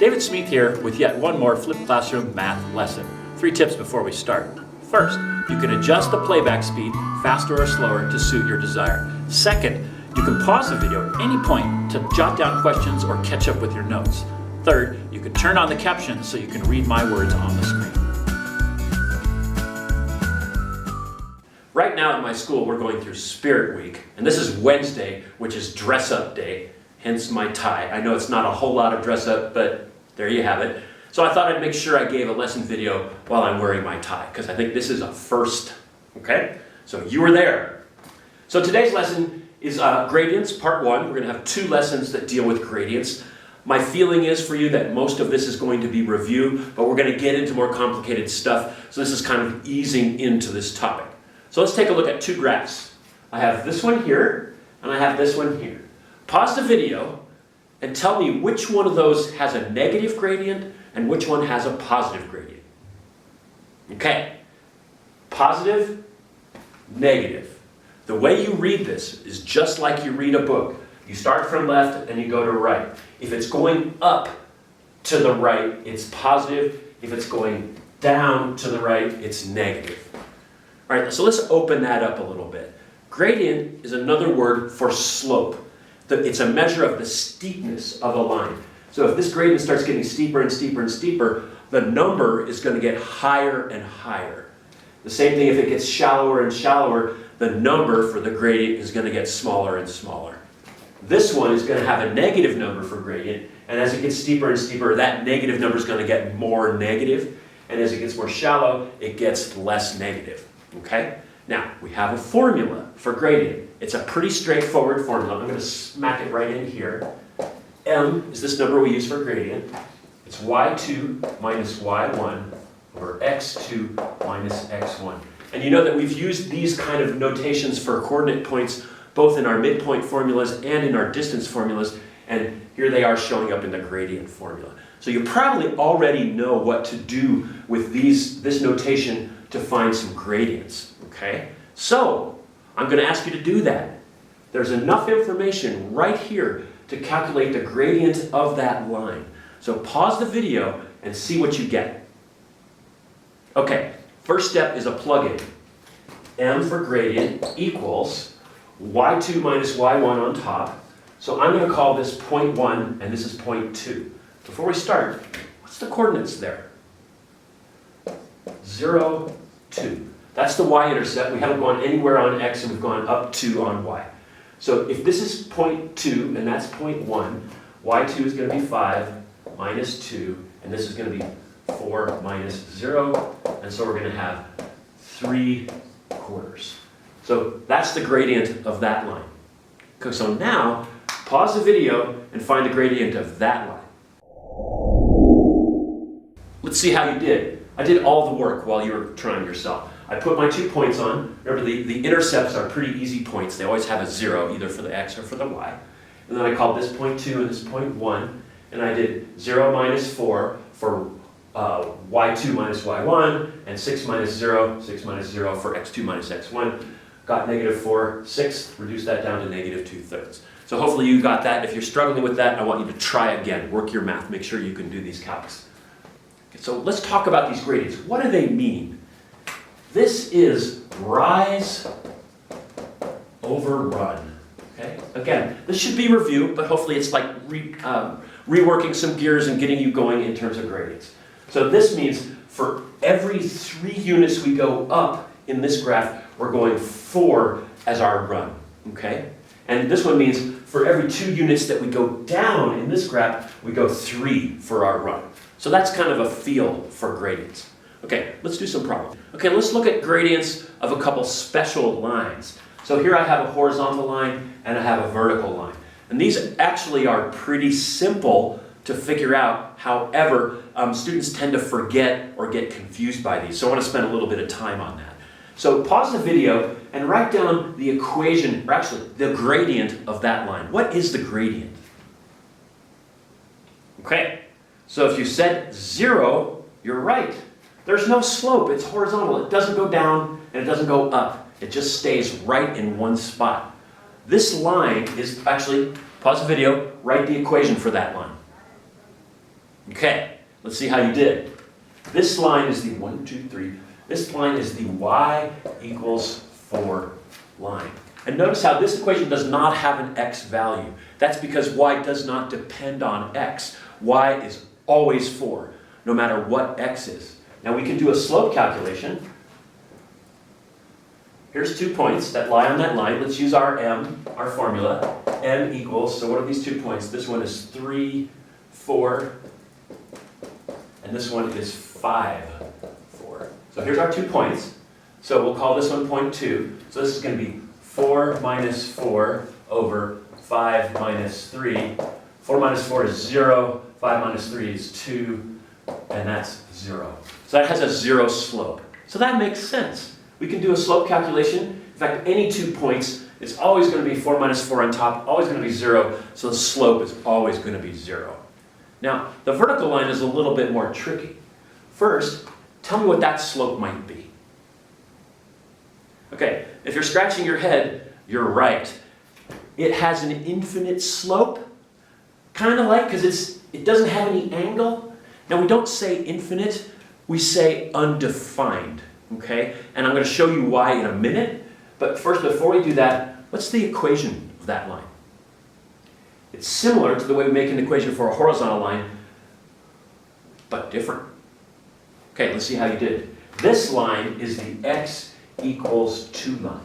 David Smith here with yet one more flipped classroom math lesson. 3 tips before we start. First, you can adjust the playback speed faster or slower to suit your desire. Second, you can pause the video at any point to jot down questions or catch up with your notes. Third, you can turn on the captions so you can read my words on the screen. Right now at my school we're going through Spirit Week, and this is Wednesday, which is dress up day, hence my tie. I know it's not a whole lot of dress up, but there you have it. So I thought I'd make sure I gave a lesson video while I'm wearing my tie, because I think this is a first, okay? So you were there. So today's lesson is gradients, part 1. We're going to have 2 lessons that deal with gradients. My feeling is for you that most of this is going to be review, but we're going to get into more complicated stuff, so this is kind of easing into this topic. So let's take a look at 2 graphs. I have this one here, and I have this one here. Pause the video and tell me which one of those has a negative gradient and which one has a positive gradient. Okay, positive, negative. The way you read this is just like you read a book. You start from left and you go to right. If it's going up to the right, it's positive. If it's going down to the right, it's negative. All right, so let's open that up a little bit. Gradient is another word for slope. It's a measure of the steepness of a line. So if this gradient starts getting steeper and steeper and steeper, the number is going to get higher and higher. The same thing if it gets shallower and shallower, the number for the gradient is going to get smaller and smaller. This one is going to have a negative number for gradient, and as it gets steeper and steeper, that negative number is going to get more negative, and as it gets more shallow, it gets less negative. Okay? Now, we have a formula for gradient. It's a pretty straightforward formula. I'm going to smack it right in here. M is this number we use for gradient. It's y2 minus y1 over x2 minus x1. And you know that we've used these kind of notations for coordinate points both in our midpoint formulas and in our distance formulas, and here they are showing up in the gradient formula. So you probably already know what to do with this notation to find some gradients, okay? So, I'm going to ask you to do that. There's enough information right here to calculate the gradient of that line. So pause the video and see what you get. Okay, first step is a plug-in. M for gradient equals y2 minus y1 on top. So I'm going to call this point 1 and this is point 2. Before we start, what's the coordinates there? 0, 2. That's the y-intercept. We haven't gone anywhere on x and we've gone up 2 on y. So if this is point 2 and that's point 1, y2 is going to be 5 minus 2, and this is going to be 4 minus 0, and so we're going to have 3/4. So that's the gradient of that line. Okay, so now, pause the video and find the gradient of that line. Let's see how you did. I did all the work while you were trying yourself. I put my 2 points on. Remember, the intercepts are pretty easy points. They always have a 0, either for the x or for the y. And then I called this point 2 and this point 1. And I did 0 minus 4 for y2 minus y1, and 6 minus 0 for x2 minus x1. Got negative 4, 6, reduce that down to negative 2/3. So hopefully you got that. If you're struggling with that, I want you to try again. Work your math. Make sure you can do these calcs. Okay, so let's talk about these gradients. What do they mean? This is rise over run. Okay? Again, this should be review, but hopefully it's like reworking some gears and getting you going in terms of gradients. So this means for every 3 units we go up in this graph, we're going 4 as our run. Okay? And this one means for every 2 units that we go down in this graph, we go 3 for our run. So that's kind of a feel for gradients. Okay, let's do some problems. Okay, let's look at gradients of a couple special lines. So here I have a horizontal line and I have a vertical line. And these actually are pretty simple to figure out. However, students tend to forget or get confused by these. So I want to spend a little bit of time on that. So pause the video and write down the equation, or actually the gradient of that line. What is the gradient? Okay, so if you said 0, you're right. There's no slope, it's horizontal. It doesn't go down and it doesn't go up. It just stays right in one spot. This line is actually, pause the video, write the equation for that line. Okay, let's see how you did. This line is the 1, 2, 3. This line is the y equals 4 line. And notice how this equation does not have an x value. That's because y does not depend on x. Y is always 4, no matter what x is. Now we can do a slope calculation. Here's 2 points that lie on that line. Let's use our m, our formula. M equals, so what are these 2 points? This one is 3, 4, and this one is 5, 4. So here's our 2 points. So we'll call this one point 2. So this is going to be 4 minus 4 over 5 minus 3. 4 minus 4 is 0. 5 minus 3 is 2. And that's 0. So that has a 0 slope. So that makes sense. We can do a slope calculation. In fact, any 2 points, it's always going to be 4 minus 4 on top, always going to be 0. So the slope is always going to be 0. Now, the vertical line is a little bit more tricky. First, tell me what that slope might be. Okay, if you're scratching your head, you're right. It has an infinite slope, kind of like, because it doesn't have any angle. Now, we don't say infinite, we say undefined, okay? And I'm going to show you why in a minute. But first, before we do that, what's the equation of that line? It's similar to the way we make an equation for a horizontal line, but different. Okay, let's see how you did. This line is the x equals 2 line.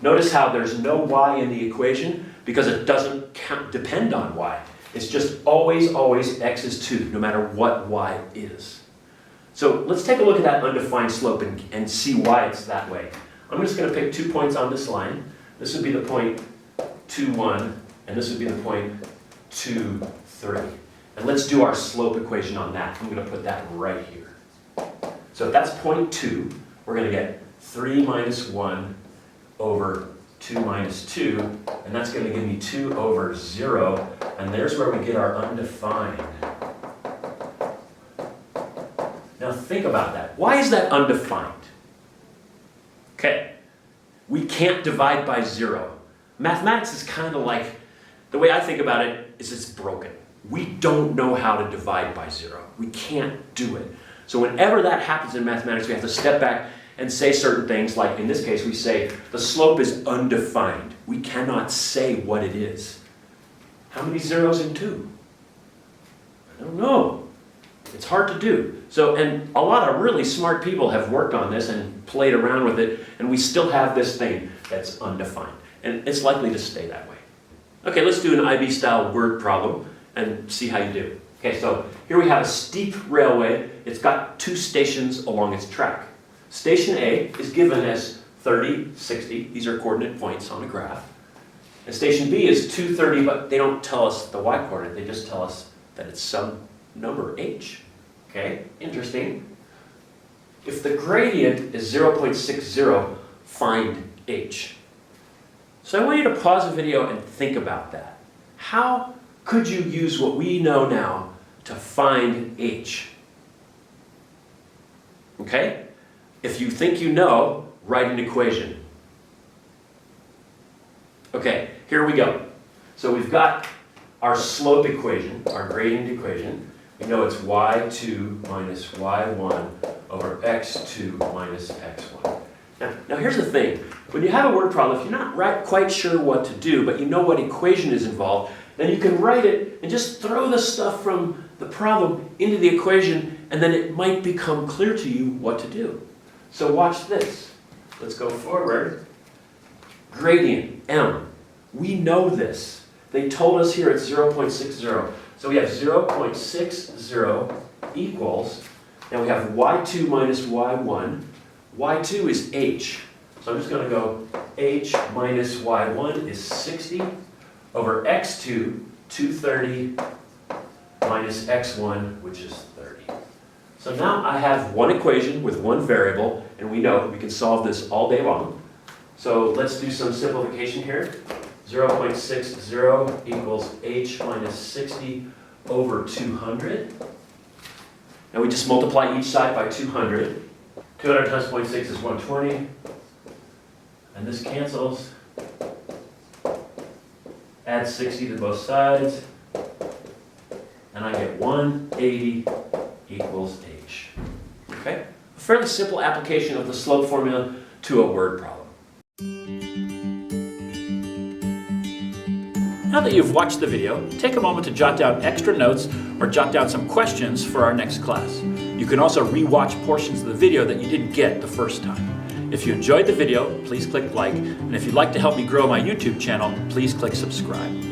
Notice how there's no y in the equation because it doesn't depend on y. It's just always x is 2, no matter what y is. So let's take a look at that undefined slope and see why it's that way. I'm just going to pick 2 points on this line. This would be the point 2, 1, and this would be the point 2, 3. And let's do our slope equation on that. I'm going to put that right here. So if that's point 2, we're going to get 3 minus 1 over 2 minus 2, and that's going to give me 2 over 0, and there's where we get our undefined. Now think about that. Why is that undefined? Okay, we can't divide by 0. Mathematics is kind of like, the way I think about it is it's broken. We don't know how to divide by 0. We can't do it. So whenever that happens in mathematics, we have to step back and say certain things, like in this case we say the slope is undefined. We cannot say what it is. How many zeros in 2? I don't know. It's hard to do. So, and a lot of really smart people have worked on this and played around with it, and we still have this thing that's undefined. And it's likely to stay that way. Okay, let's do an IB-style word problem and see how you do. Okay, so here we have a steep railway. It's got 2 stations along its track. Station A is given as 30, 60. These are coordinate points on a graph. And station B is 230, but they don't tell us the y-coordinate. They just tell us that it's some number h. Okay, interesting. If the gradient is 0.60, find h. So I want you to pause the video and think about that. How could you use what we know now to find h? Okay? If you think you know, write an equation. Okay, here we go. So we've got our slope equation, our gradient equation. We know it's y2 minus y1 over x2 minus x1. Now here's the thing. When you have a word problem, if you're not quite sure what to do, but you know what equation is involved, then you can write it and just throw the stuff from the problem into the equation, and then it might become clear to you what to do. So watch this. Let's go forward. Gradient, m. We know this. They told us here it's 0.60. So we have 0.60 equals, now we have y2 minus y1. y2 is h. So I'm just going to go h minus y1 is 60 over x2, 230 minus x1, which is 30. So now I have one equation with one variable, and we know we can solve this all day long. So let's do some simplification here. 0.60 equals h minus 60 over 200. And we just multiply each side by 200. 200 times 0.6 is 120. And this cancels. Add 60 to both sides. And and I get 180 equals h. Okay? A fairly simple application of the slope formula to a word problem. Now that you've watched the video, take a moment to jot down extra notes or jot down some questions for our next class. You can also re-watch portions of the video that you didn't get the first time. If you enjoyed the video, please click like, and if you'd like to help me grow my YouTube channel, please click subscribe.